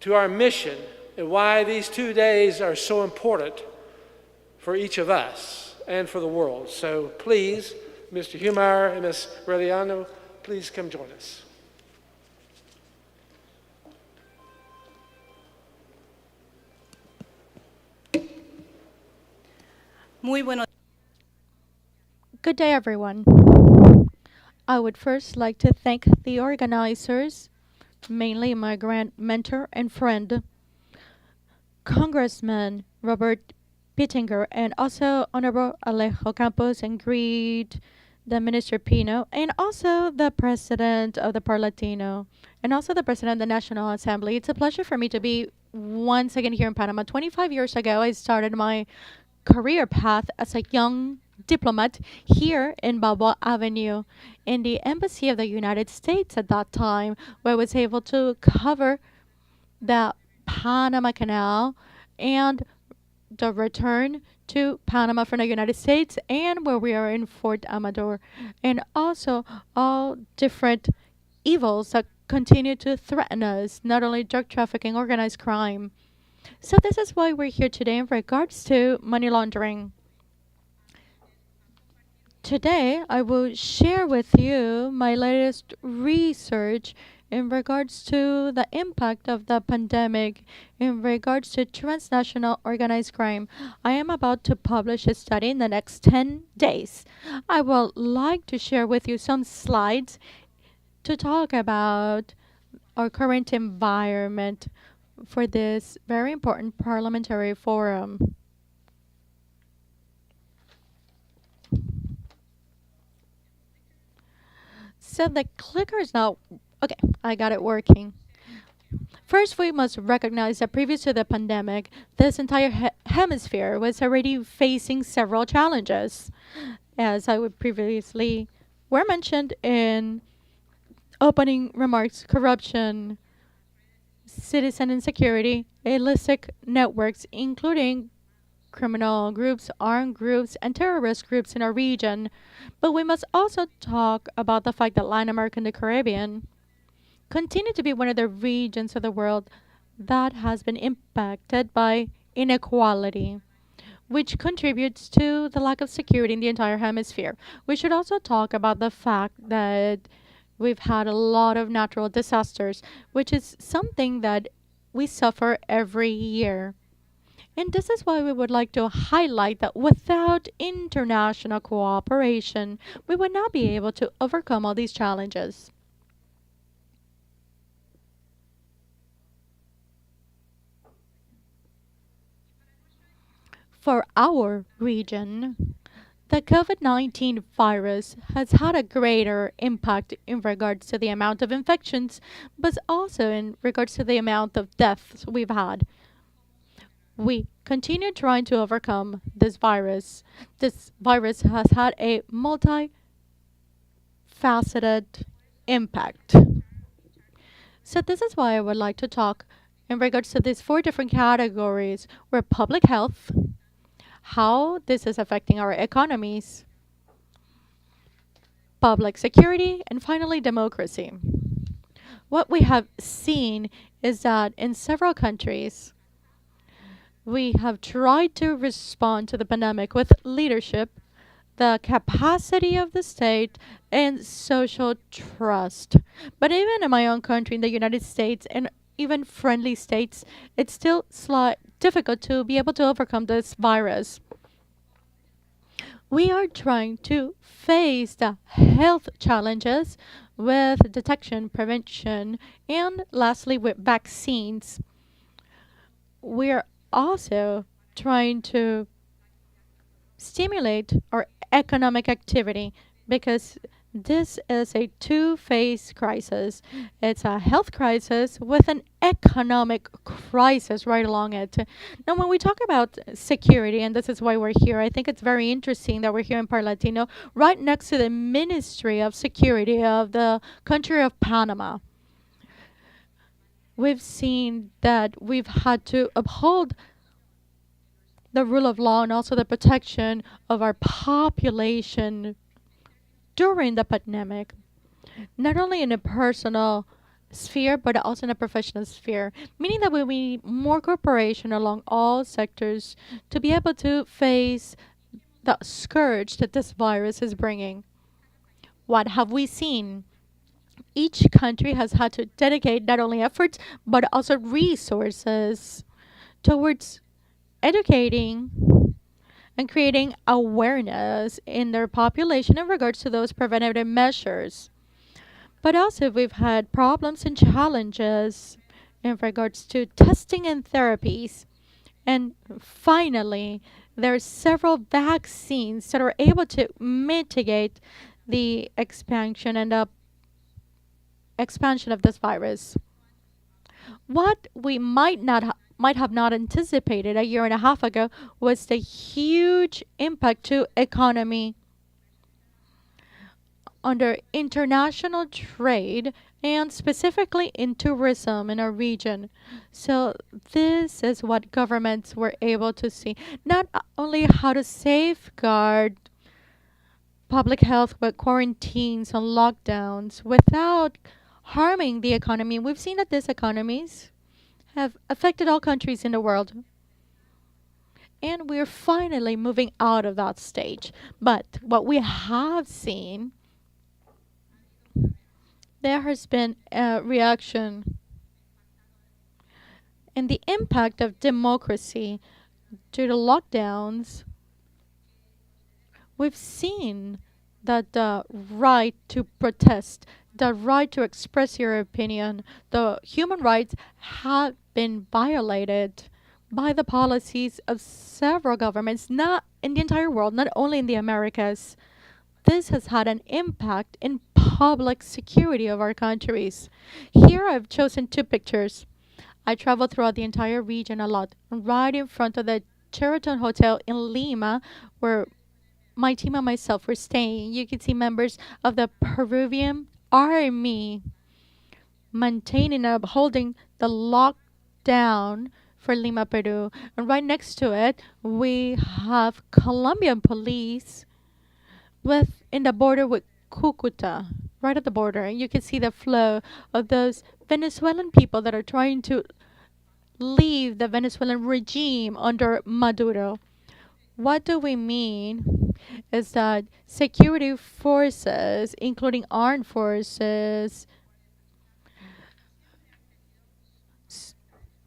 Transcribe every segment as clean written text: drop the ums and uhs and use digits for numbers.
to our mission and why these 2 days are so important for each of us and for the world. So please, Mr. Humar and Ms. Realuyo, please come join us. Good day, everyone. I would first like to thank the organizers, mainly my grand mentor and friend, Congressman Robert Pittenger, and also Honorable Alejo Campos, and greet the Minister Pino, and also the President of the Parliamentary, and also the President of the National Assembly. It's a pleasure for me to be once again here in Panama. 25 years ago, I started my career path as a young diplomat here in Balboa Avenue in the Embassy of the United States at that time, where I was able to cover the Panama Canal and the return to Panama from the United States, and where we are in Fort Amador, and also all different evils that continue to threaten us, not only drug trafficking, organized crime. So this is why we're here today in regards to money laundering. Today, I will share with you my latest research in regards to the impact of the pandemic in regards to transnational organized crime. I am about to publish a study in the next 10 days. I would like to share with you some slides to talk about our current environment for this very important parliamentary forum. So the clicker is not okay. I got it working. First, we must recognize that previous to the pandemic, this entire hemisphere was already facing several challenges, as I would previously were mentioned in opening remarks: corruption, citizen insecurity, illicit networks, including criminal groups, armed groups, and terrorist groups in our region. But we must also talk about the fact that Latin America and the Caribbean continue to be one of the regions of the world that has been impacted by inequality, which contributes to the lack of security in the entire hemisphere. We should also talk about the fact that we've had a lot of natural disasters, which is something that we suffer every year. And this is why we would like to highlight that without international cooperation, we would not be able to overcome all these challenges. For our region, the COVID-19 virus has had a greater impact in regards to the amount of infections, but also in regards to the amount of deaths we've had. We continue trying to overcome this virus. This virus has had a multifaceted impact. So this is why I would like to talk in regards to these four different categories, where public health, how this is affecting our economies, public security, and finally democracy. What we have seen is that in several countries, we have tried to respond to the pandemic with leadership, the capacity of the state, and social trust. But even in my own country, in the United States, and even friendly states, it's still difficult to be able to overcome this virus. We are trying to face the health challenges with detection, prevention, and lastly with vaccines. We're also trying to stimulate our economic activity, because this is a two-phase crisis. It's a health crisis with an economic crisis right along it. Now, when we talk about security, and this is why we're here, I think it's very interesting that we're here in Parliamentary, right next to the Ministry of Security of the country of Panama. We've seen that we've had to uphold the rule of law and also the protection of our population during the pandemic, not only in a personal sphere, but also in a professional sphere, meaning that we need more cooperation along all sectors to be able to face the scourge that this virus is bringing. What have we seen? Each country has had to dedicate not only efforts but also resources towards educating and creating awareness in their population in regards to those preventative measures. But also, we've had problems and challenges in regards to testing and therapies. And finally, there are several vaccines that are able to mitigate the expansion and the expansion of this virus. What we might have not anticipated a year and a half ago was the huge impact to economy under international trade and specifically in tourism in our region. So this is what governments were able to see, not only how to safeguard public health with quarantines and lockdowns without harming the economy. We've seen that these economies have affected all countries in the world. And we're finally moving out of that stage. But what we have seen, there has been a reaction and the impact of democracy due to lockdowns. We've seen that the right to protest, the right to express your opinion, the human rights have been violated by the policies of several governments, not in the entire world, not only in the Americas. This has had an impact in public security of our countries. Here I've chosen two pictures. I travel throughout the entire region a lot. Right in front of the Sheraton Hotel in Lima, where my team and myself were staying, you can see members of the Peruvian army maintaining upholding the lockdown for Lima, Peru. And right next to it, we have Colombian police with in the border with Cucuta, right at the border. And you can see the flow of those Venezuelan people that are trying to leave the Venezuelan regime under Maduro. What do we mean is that security forces, including armed forces,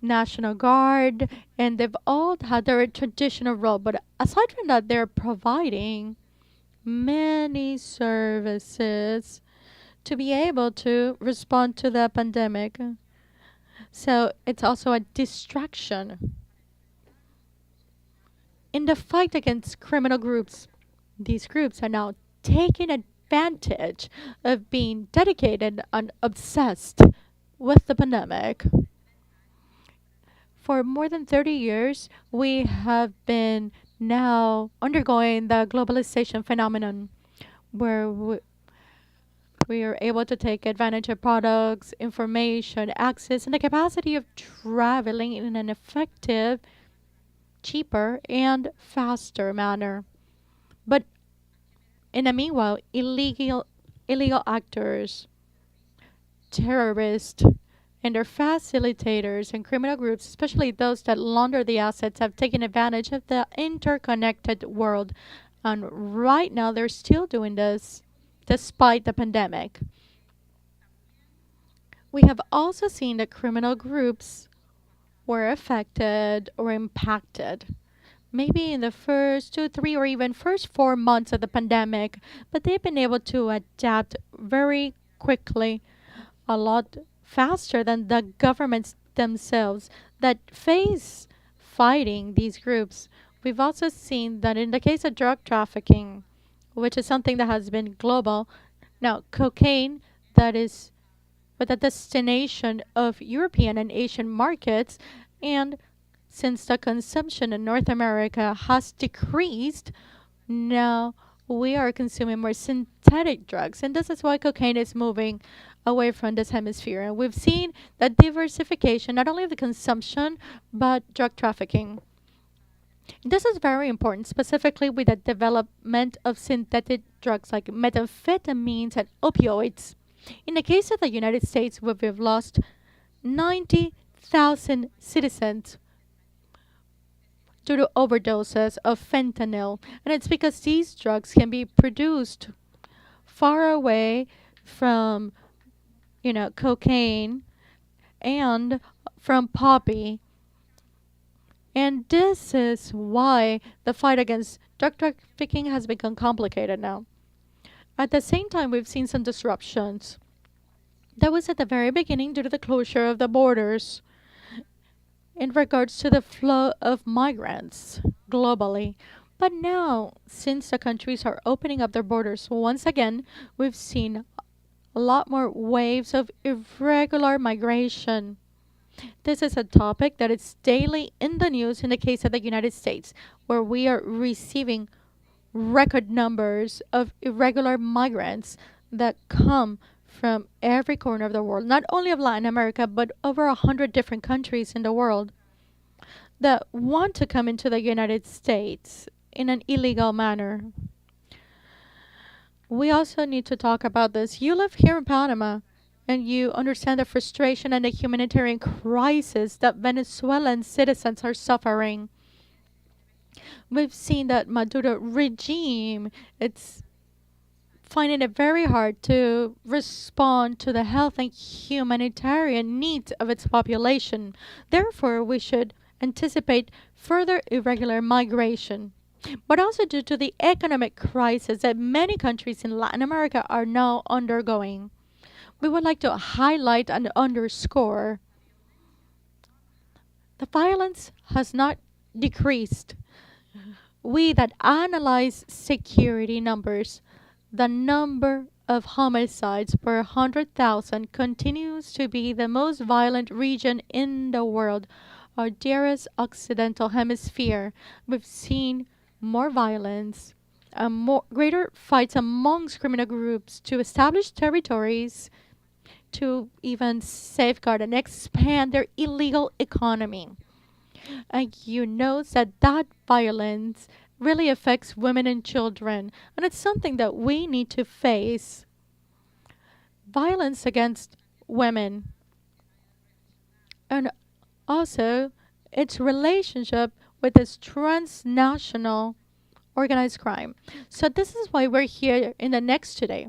National Guard, and they've all had their traditional role. But aside from that, they're providing many services to be able to respond to the pandemic. So it's also a distraction in the fight against criminal groups. These groups are now taking advantage of being dedicated and obsessed with the pandemic. For more than 30 years, we have been now undergoing the globalization phenomenon where we are able to take advantage of products, information, access, and the capacity of traveling in an effective, cheaper, and faster manner. But in the meanwhile, illegal actors, terrorists, and their facilitators and criminal groups, especially those that launder the assets, have taken advantage of the interconnected world. And right now, they're still doing this despite the pandemic. We have also seen that criminal groups were affected or impacted maybe in the first 2, 3, or even first 4 months of the pandemic, but they've been able to adapt very quickly, a lot faster than the governments themselves that face fighting these groups. We've also seen that in the case of drug trafficking, which is something that has been global, now cocaine that is with a destination of European and Asian markets, and since the consumption in North America has decreased, now we are consuming more synthetic drugs. And this is why cocaine is moving away from this hemisphere. And we've seen that diversification, not only of the consumption, but drug trafficking. This is very important, specifically with the development of synthetic drugs like methamphetamines and opioids. In the case of the United States, where we've lost 90,000 citizens due to overdoses of fentanyl. And it's because these drugs can be produced far away from, cocaine and from poppy. And this is why the fight against drug trafficking has become complicated now. At the same time, we've seen some disruptions. That was at the very beginning due to the closure of the borders in regards to the flow of migrants globally. But now, since the countries are opening up their borders once again, we've seen a lot more waves of irregular migration. This is a topic that is daily in the news in the case of the United States, where we are receiving record numbers of irregular migrants that come from every corner of the world, not only of Latin America, but over 100 different countries in the world that want to come into the United States in an illegal manner. We also need to talk about this. You live here in Panama and you understand the frustration and the humanitarian crisis that Venezuelan citizens are suffering. We've seen that Maduro regime, it's finding it very hard to respond to the health and humanitarian needs of its population. Therefore, we should anticipate further irregular migration. But also due to the economic crisis that many countries in Latin America are now undergoing, we would like to highlight and underscore the violence has not decreased. We that analyze security numbers, the number of homicides per 100,000 continues to be the most violent region in the world, our dearest Occidental Hemisphere. We've seen more violence, greater fights amongst criminal groups to establish territories, to even safeguard and expand their illegal economy. And you know that violence really affects women and children, and it's something that we need to face. Violence against women, and also its relationship with this transnational organized crime. So this is why we're here in the next today.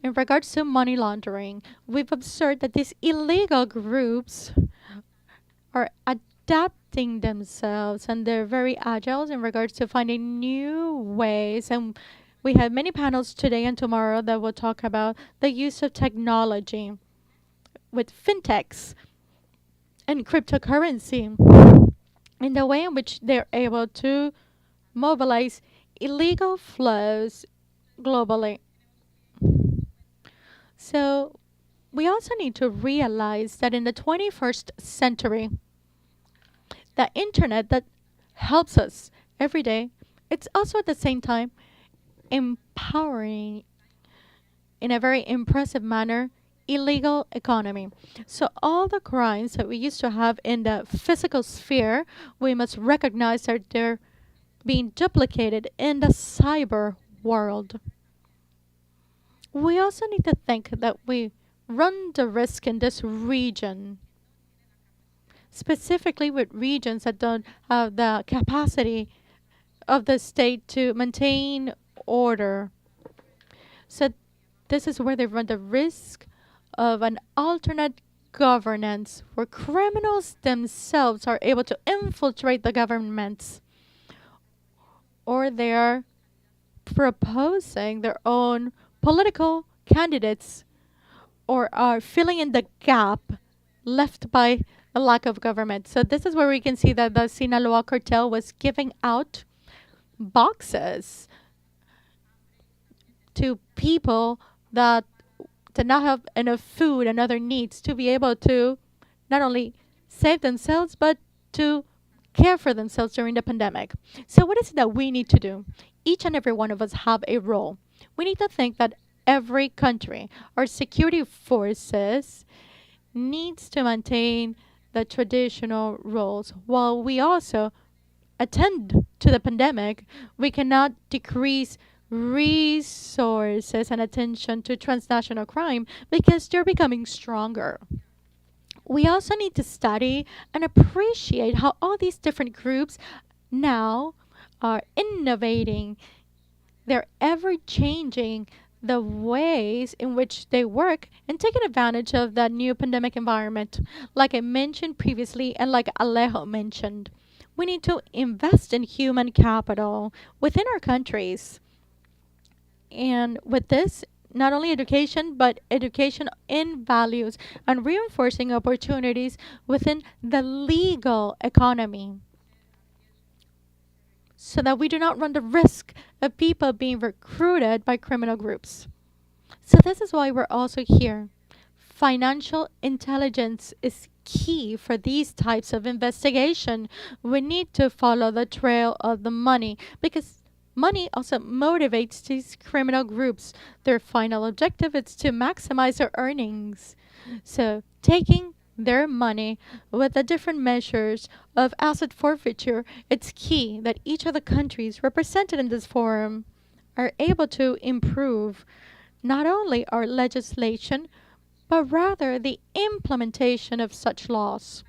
In regards to money laundering, we've observed that these illegal groups are adapting themselves and they're very agile in regards to finding new ways. And we have many panels today and tomorrow that will talk about the use of technology with fintechs and cryptocurrency in the way in which they're able to mobilize illegal flows globally. So we also need to realize that in the 21st century, the internet that helps us every day, it's also at the same time empowering in a very impressive manner illegal economy. So all the crimes that we used to have in the physical sphere, we must recognize that they're being duplicated in the cyber world. We also need to think that we run the risk in this region, specifically with regions that don't have the capacity of the state to maintain order. So this is where they run the risk of an alternate governance where criminals themselves are able to infiltrate the governments, or they are proposing their own political candidates, or are filling in the gap left by a lack of government. So this is where we can see that the Sinaloa cartel was giving out boxes to people that did not have enough food and other needs to be able to not only save themselves but to care for themselves during the pandemic. So what is it that we need to do? Each and every one of us have a role. We need to think that every country or security forces needs to maintain the traditional roles while we also attend to the pandemic. We cannot decrease resources and attention to transnational crime because they're becoming stronger. We also need to study and appreciate how all these different groups now are innovating. They're ever changing the ways in which they work and taking advantage of that new pandemic environment. Like I mentioned previously, and like Alejo mentioned, we need to invest in human capital within our countries. And with this, not only education, but education in values and reinforcing opportunities within the legal economy so that we do not run the risk of people being recruited by criminal groups. So, this is why we're also here. Financial intelligence is key for these types of investigation. We need to follow the trail of the money because money also motivates these criminal groups. Their final objective is to maximize their earnings. So, taking their money with the different measures of asset forfeiture, it's key that each of the countries represented in this forum are able to improve not only our legislation, but rather the implementation of such laws.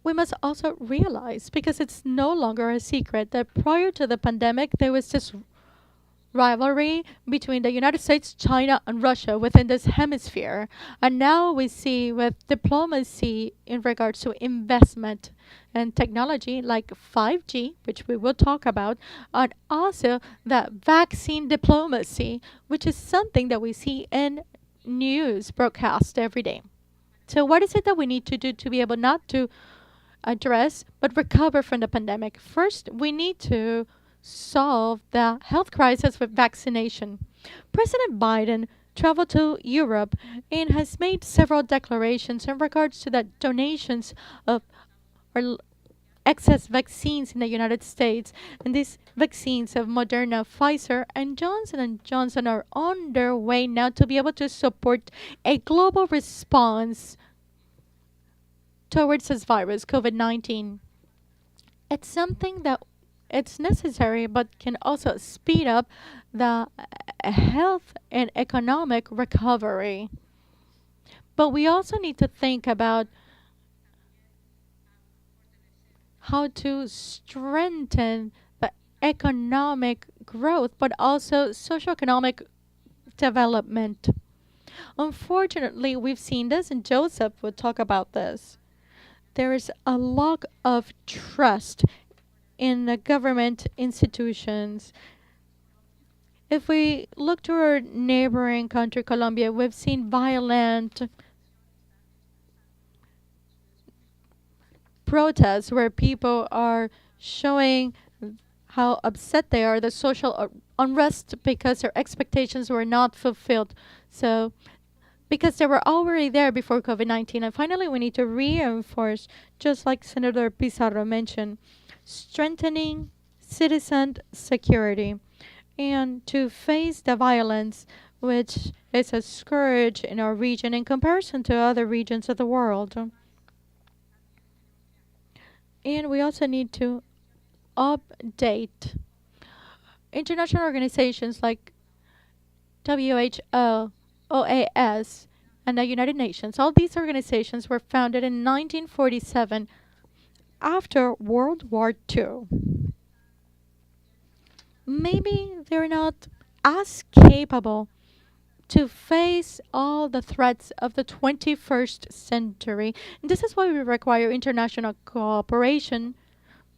We must also realize, because it's no longer a secret, that prior to the pandemic, there was this rivalry between the United States, China, and Russia within this hemisphere. And now we see with diplomacy in regards to investment and technology like 5G, which we will talk about, and also that vaccine diplomacy, which is something that we see in news broadcast every day. So, what is it that we need to do to be able not to address but recover from the pandemic? First, we need to solve the health crisis with vaccination. President Biden traveled to Europe and has made several declarations in regards to the donations of or excess vaccines in the United States. And these vaccines of Moderna, Pfizer, and Johnson are on their way now to be able to support a global response towards this virus, COVID-19. It's something that it's necessary but can also speed up the health and economic recovery. But we also need to think about how to strengthen the economic growth, but also socioeconomic development. Unfortunately, we've seen this, and Joseph would talk about this. There is a lack of trust in the government institutions. If we look to our neighboring country, Colombia, we've seen violent protests where people are showing how upset they are, the social unrest because their expectations were not fulfilled. So, because they were already there before COVID 19. And finally, we need to reinforce, just like Senator Pizarro mentioned, strengthening citizen security and to face the violence which is a scourge in our region in comparison to other regions of the world. And we also need to update international organizations like WHO, OAS, and the United Nations. All these organizations were founded in 1947 after World War II. Maybe they're not as capable to face all the threats of the 21st century. And this is why we require international cooperation,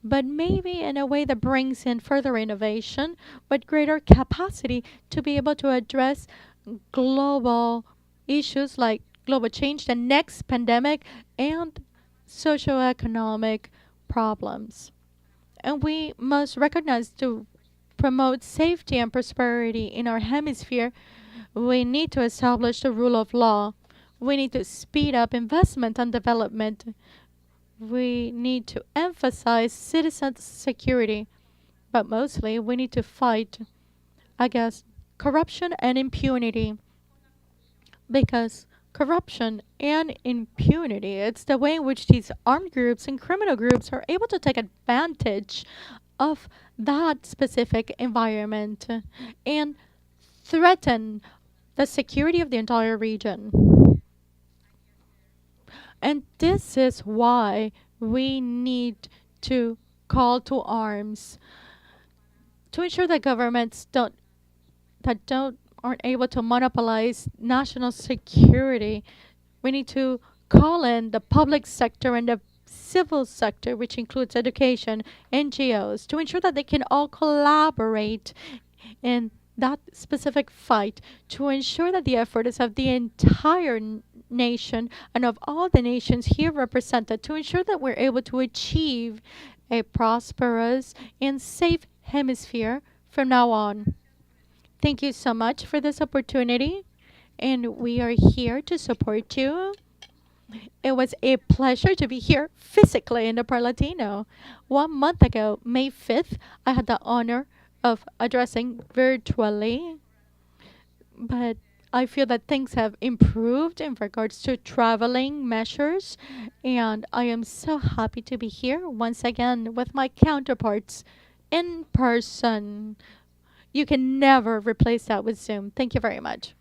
but maybe in a way that brings in further innovation, but greater capacity to be able to address global issues like global change, the next pandemic, and socioeconomic problems. And we must recognize to promote safety and prosperity in our hemisphere, we need to establish the rule of law. We need to speed up investment and development. We need to emphasize citizen security, but mostly we need to fight against corruption and impunity because corruption and impunity, it's the way in which these armed groups and criminal groups are able to take advantage of that specific environment and threaten the security of the entire region. And this is why we need to call to arms to ensure that governments don't aren't able to monopolize national security. We need to call in the public sector and the civil sector, which includes education, NGOs, to ensure that they can all collaborate in that specific fight to ensure that the effort is of the entire nation and of all the nations here represented to ensure that we're able to achieve a prosperous and safe hemisphere from now on. Thank you so much for this opportunity, and we are here to support you. It was a pleasure to be here physically in the Parlatino. 1 month ago, May 5th, I had the honor of addressing virtually, but I feel that things have improved in regards to traveling measures, and I am so happy to be here once again with my counterparts in person. You can never replace that with Zoom. Thank you very much.